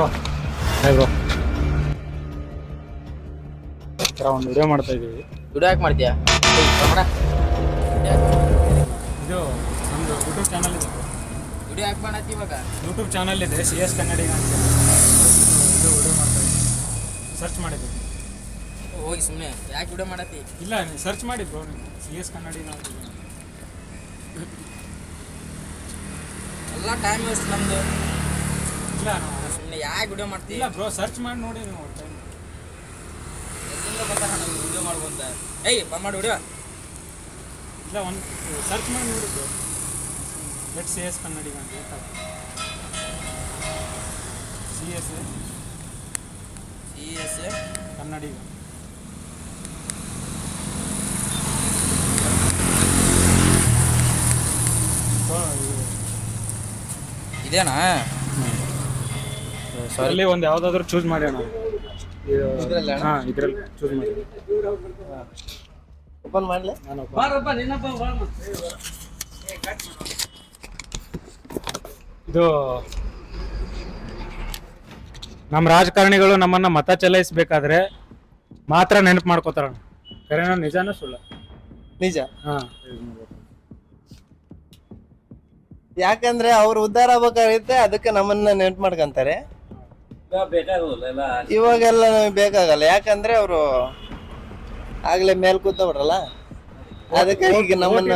Bro hi bro. ಒಂದು video ಮಾಡ್ತಾ ಇದ್ದೀವಿ. ವಿಡಿಯೋ ಯಾಕೆ ಮಾಡ್ತೀಯಾ? ಇದು ನಮ್ಮದು ಯೂಟ್ಯೂಬ್ ಚಾನಲ್ ಇದೆ. ವಿಡಿಯೋ ಯಾಕೆ ಮಾಡತ್ತಿ ಇವಾಗ? ಯೂಟ್ಯೂಬ್ ಚಾನಲ್ ಇದೆ CS ಕನ್ನಡಿಗ ಅಂತ. ಇದು ವಿಡಿಯೋ ಮಾಡ್ತಾ ಇದ್ದೀವಿ. ಸರ್ಚ್ ಮಾಡಿದ್ವಿ. ಹೋಗಿ ಸುಮ್ಮನೆ ಯಾಕೆ ವಿಡಿಯೋ ಮಾಡತ್ತಿ? ಇಲ್ಲ ನೀವು ಸರ್ಚ್ ಮಾಡಿ ಬ್ರೋ, ನೀವು CS ಕನ್ನಡಿಗ ಅಂತ. ಎಲ್ಲ ಟೈಮ್ ವೇಸ್ಟ್ ನಮ್ಮದು. ಇಲ್ಲ ನಾವು ಸುಮ್ಮನೆ ಯಾಕೆ ವಿಡಿಯೋ ಮಾಡ್ತೀವಿ? ಇಲ್ಲ ಬ್ರೋ, ಸರ್ಚ್ ಮಾಡಿ ನೋಡಿ ನೀವು ಟೈಮ್. ಎಲ್ಲಿಂದ ಬರ್ತಾರ ನಮ್ಗೆ ವಿಡಿಯೋ ಮಾಡ್ಕೊಂತ? ಏಯ್ ಬಂದ್ ಮಾಡಿ ವಿಡಿಯೋ. ಇಲ್ಲ ಒಂದು ಸರ್ಚ್ ಮಾಡಿ ನೋಡಿ ಬ್ರೋ. ಲೆಟ್ CS ಕನ್ನಡಿಗ ಅಂತ CS ಕನ್ನಡಿಗ. ಇದೇನಾ? ಅಲ್ಲಿ ಒಂದು ಯಾವುದಾದ್ರೂ ಚೂಸ್ ಮಾಡಿ ಅಣ್ಣ. ಹಾಂ, ಇದರಲ್ಲಿ ಚೂಸ್ ಮಾಡಿ. ಓಪನ್ ಮಾಡಲಿ. ಇದು ನಮ್ಮ ರಾಜಕಾರಣಿಗಳು ನಮ್ಮನ್ನ ಮತ ಚಲಾಯಿಸಬೇಕಾದ್ರೆ ಮಾತ್ರ ನೆನಪು ಮಾಡ್ಕೋತಾರ. ಕರೆನ ನಿಜಾನ ಸುಳ್ಳ? ನಿಜ. ಹಾ, ಯಾಕಂದ್ರೆ ಅವ್ರು ಉದ್ಧಾರ ಆಗ್ಬೇಕಾಗುತ್ತೆ, ಅದಕ್ಕೆ ನಮ್ಮನ್ನ ನೆನ್ಪು ಮಾಡ್ಕೊಂತಾರೆ. ಇವಾಗೆಲ್ಲ ನಮಗೆ ಬೇಕಾಗಲ್ಲ, ಯಾಕಂದ್ರೆ ಅವರು ಆಗ್ಲೇ ಮೇಲ್ ಕೂತವ್ರಲ್ಲ, ಅದಕ್ಕೆ ಈಗ ನಮ್ಮನ್ನ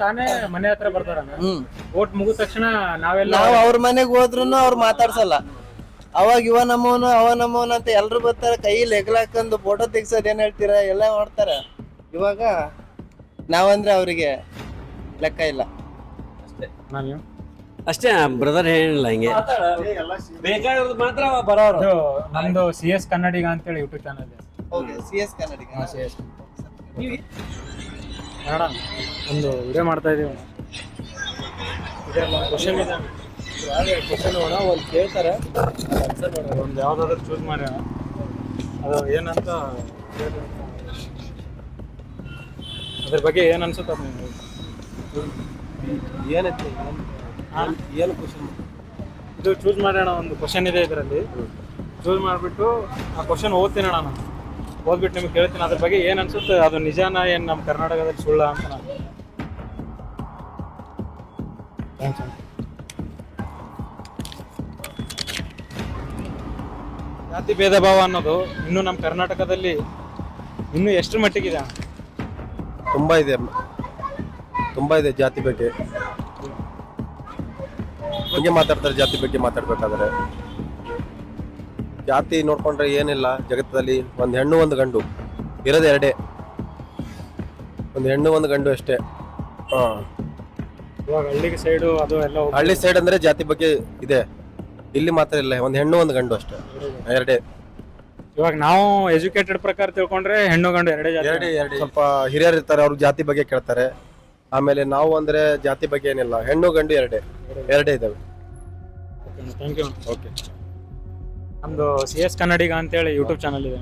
ತಾನೇ ಮನೆ ಹತ್ರ ಬರ್ತಾರ. ವೋಟ್ ಮುಗಿದ ತಕ್ಷಣ ನಾವೆಲ್ಲ ನಾವು ಅವ್ರ ಮನೆಗೆ ಹೋದ್ರು ಅವ್ರು ಮಾತಾಡ್ಸಲ್ಲ. ಅವಾಗ ಇವ ನಮ್ಮವನ ಅಂತ ಎಲ್ರು ಬರ್ತಾರ, ಕೈಯಲ್ಲಿ ಹೆಗ್ಲಾಕಂದು ಫೋಟೋ ತೆಗ್ಸೋದ್ ಏನ್ ಹೇಳ್ತೀರ ಎಲ್ಲ ಮಾಡ್ತಾರ. ಇವಾಗ ನಾವಂದ್ರೆ ಅವರಿಗೆ ಲೆಕ್ಕ ಇಲ್ಲ ಅಷ್ಟೇ ಬ್ರದರ್, ಏನಿಲ್ಲ ಹಿಂಗೆ ಬೇಕಾಗಿರೋದು ಮಾತ್ರ ಬರೋರು. ನಮ್ದು CS ಕನ್ನಡಿಗ ಅಂತೇಳಿ ಯೂಟ್ಯೂಬ್ ಚಾನಲ್ ಇದೆ. CS ಕನ್ನಡಿಗ. ಕನ್ನಡ ಒಂದು ವಿಡಿಯೋ ಮಾಡ್ತಾ ಇದೀವಿ. ಕ್ವಶನ್ ಇದೆ, ಒಂದು ಕೇಳ್ತಾರೆ, ಒಂದು ಯಾವ್ದಾದ್ರು ಚೂಸ್ ಮಾಡಿ ಅಣ್ಣ. ಅದು ಏನಂತ ಅದ್ರ ಬಗ್ಗೆ ಏನ್ ಅನ್ಸುತ್ತ ಏನೈತಿ ಏನು ಕ್ವಶನ್? ಇದು ಚೂಸ್ ಮಾಡೋಣ. ಒಂದು ಕ್ವಶನ್ ಇದೆ ಇದರಲ್ಲಿ, ಚೂಸ್ ಮಾಡಿಬಿಟ್ಟು ಆ ಕ್ವಶನ್ ಓದ್ತೀನಿ ನಾನು. ಓದ್ಬಿಟ್ಟು ನಿಮ್ಗೆ ಕೇಳ್ತೀನಿ, ಅದ್ರ ಬಗ್ಗೆ ಏನು ಅನ್ಸುತ್ತೆ, ಅದು ನಿಜಾನ ಏನು ನಮ್ಮ ಕರ್ನಾಟಕದಲ್ಲಿ ಸುಳ್ಳ ಅಂತ ನಾನು. ಜಾತಿ ಭೇದ ಭಾವ ಅನ್ನೋದು ಇನ್ನೂ ನಮ್ಮ ಕರ್ನಾಟಕದಲ್ಲಿ ಇನ್ನೂ ಎಷ್ಟರ ಮಟ್ಟಿಗಿದೆ? ತುಂಬಾ ಇದೆ ಜಾತಿ ಬಗ್ಗೆ. ಹಂಗೆ ಮಾತಾಡ್ತಾರೆ ಜಾತಿ ಬಗ್ಗೆ ಮಾತಾಡ್ಬೇಕಾದ್ರೆ. ಜಾತಿ ನೋಡ್ಕೊಂಡ್ರೆ ಏನಿಲ್ಲ ಜಗತ್ತಲ್ಲಿ. ಒಂದು ಹೆಣ್ಣು ಒಂದು ಗಂಡು ಇರೋದು ಎರಡೇ, ಒಂದು ಹೆಣ್ಣು ಒಂದು ಗಂಡು ಅಷ್ಟೇ. ಇವಾಗ ಹಳ್ಳಿ ಸೈಡು ಅದು ಎಲ್ಲ ಹಳ್ಳಿ ಸೈಡ್ ಅಂದ್ರೆ ಜಾತಿ ಬಗ್ಗೆ ಇದೆ, ಇಲ್ಲಿ ಮಾತ್ರ ಇಲ್ಲ. ಒಂದು ಹೆಣ್ಣು ಒಂದು ಗಂಡು ಅಷ್ಟೇ, ಎರಡೇ. ಇವಾಗ ನಾವು ಎಜುಕೇಟೆಡ್ ಪ್ರಕಾರ ತಿಳ್ಕೊಂಡ್ರೆ ಹೆಣ್ಣು ಗಂಡು ಎರಡೇ ಜಾತಿ. ಎರಡೇ. ಸ್ವಲ್ಪ ಹಿರಿಯರು ಇರ್ತಾರೆ, ಅವ್ರು ಜಾತಿ ಬಗ್ಗೆ ಕೇಳ್ತಾರೆ. ಆಮೇಲೆ ನಾವು ಅಂದ್ರೆ ಜಾತಿ ಬಗ್ಗೆ ಏನಿಲ್ಲ, ಹೆಣ್ಣು ಗಂಡು ಎರಡೇ ಇದಾವೆ. Thank you. ಓಕೆ, ನಮ್ದು CS ಕನ್ನಡಿಗ ಅಂತೇಳಿ ಯೂಟ್ಯೂಬ್ ಚಾನಲ್ ಇದೆ.